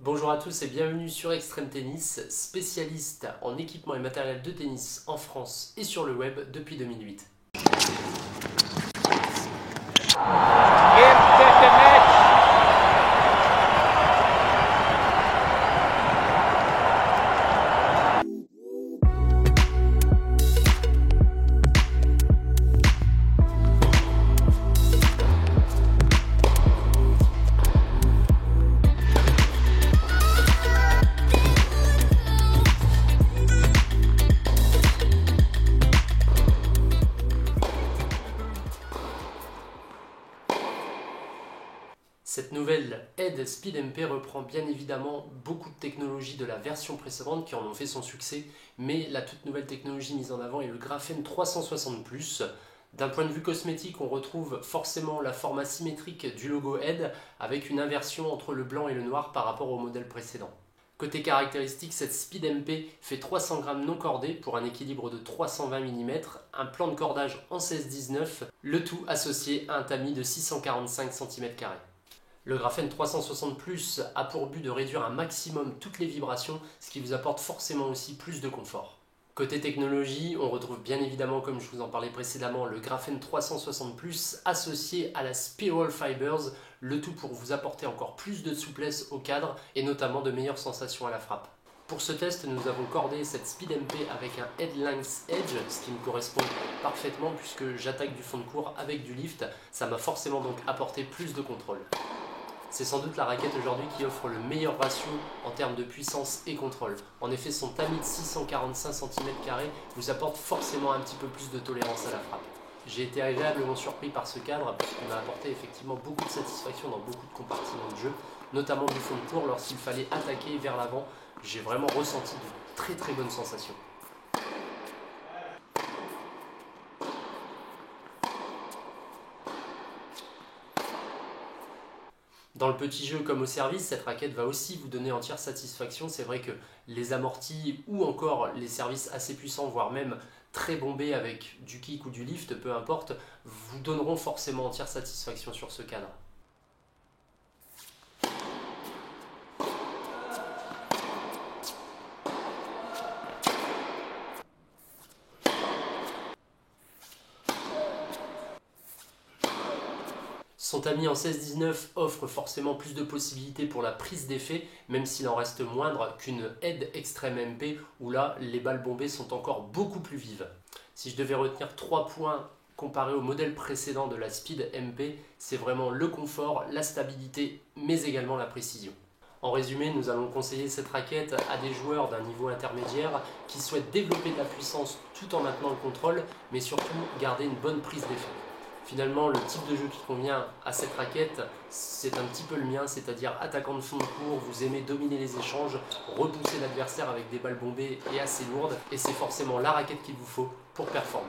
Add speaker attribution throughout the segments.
Speaker 1: Bonjour à tous et bienvenue sur Extreme Tennis, spécialiste en équipement et matériel de tennis en France et sur le web depuis 2008. Cette nouvelle aide SpeedMP reprend bien évidemment beaucoup de technologies de la version précédente qui en ont fait son succès, mais la toute nouvelle technologie mise en avant est le Graphene 360+. D'un point de vue cosmétique, on retrouve forcément la forme asymétrique du logo aide avec une inversion entre le blanc et le noir par rapport au modèle précédent. Côté caractéristique, cette SpeedMP fait 300 grammes non cordés pour un équilibre de 320 mm, un plan de cordage en 16-19, le tout associé à un tamis de 645 cm². Le Graphene 360+ a pour but de réduire un maximum toutes les vibrations, ce qui vous apporte forcément aussi plus de confort. Côté technologie, on retrouve bien évidemment, comme je vous en parlais précédemment, le Graphene 360+ associé à la Spiral Fibers, le tout pour vous apporter encore plus de souplesse au cadre et notamment de meilleures sensations à la frappe. Pour ce test, nous avons cordé cette SpeedMP avec un Head Length Edge, ce qui me correspond parfaitement puisque j'attaque du fond de court avec du lift. Ça m'a forcément donc apporté plus de contrôle. C'est sans doute la raquette aujourd'hui qui offre le meilleur ratio en termes de puissance et contrôle. En effet, son tamis de 645 cm² vous apporte forcément un petit peu plus de tolérance à la frappe. J'ai été agréablement surpris par ce cadre puisqu'il m'a apporté effectivement beaucoup de satisfaction dans beaucoup de compartiments de jeu, notamment du fond de court lorsqu'il fallait attaquer vers l'avant. J'ai vraiment ressenti de très très bonnes sensations. Dans le petit jeu comme au service, cette raquette va aussi vous donner entière satisfaction. C'est vrai que les amortis ou encore les services assez puissants, voire même très bombés avec du kick ou du lift, peu importe, vous donneront forcément entière satisfaction sur ce cadre. Son tamis en 16-19 offre forcément plus de possibilités pour la prise d'effet, même s'il en reste moindre qu'une Aide Extreme MP, où là, les balles bombées sont encore beaucoup plus vives. Si je devais retenir 3 points comparés au modèle précédent de la Speed MP, c'est vraiment le confort, la stabilité, mais également la précision. En résumé, nous allons conseiller cette raquette à des joueurs d'un niveau intermédiaire qui souhaitent développer de la puissance tout en maintenant le contrôle, mais surtout garder une bonne prise d'effet. Finalement, le type de jeu qui convient à cette raquette, c'est un petit peu le mien, c'est-à-dire attaquant de fond de court, vous aimez dominer les échanges, repousser l'adversaire avec des balles bombées et assez lourdes, et c'est forcément la raquette qu'il vous faut pour performer.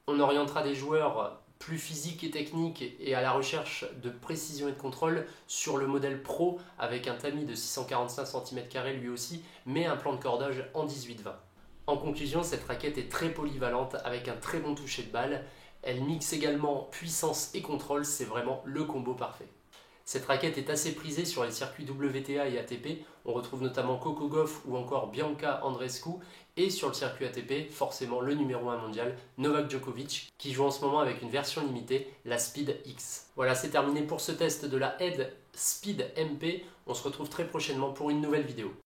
Speaker 1: On orientera des joueurs plus physiques et techniques et à la recherche de précision et de contrôle sur le modèle Pro avec un tamis de 645 cm² lui aussi, mais un plan de cordage en 18-20. En conclusion, cette raquette est très polyvalente avec un très bon toucher de balle. Elle mixe également puissance et contrôle, c'est vraiment le combo parfait. Cette raquette est assez prisée sur les circuits WTA et ATP, on retrouve notamment Coco Gauff ou encore Bianca Andreescu, et sur le circuit ATP, forcément le numéro 1 mondial, Novak Djokovic, qui joue en ce moment avec une version limitée, la Speed X. Voilà, c'est terminé pour ce test de la Aide Speed MP, on se retrouve très prochainement pour une nouvelle vidéo.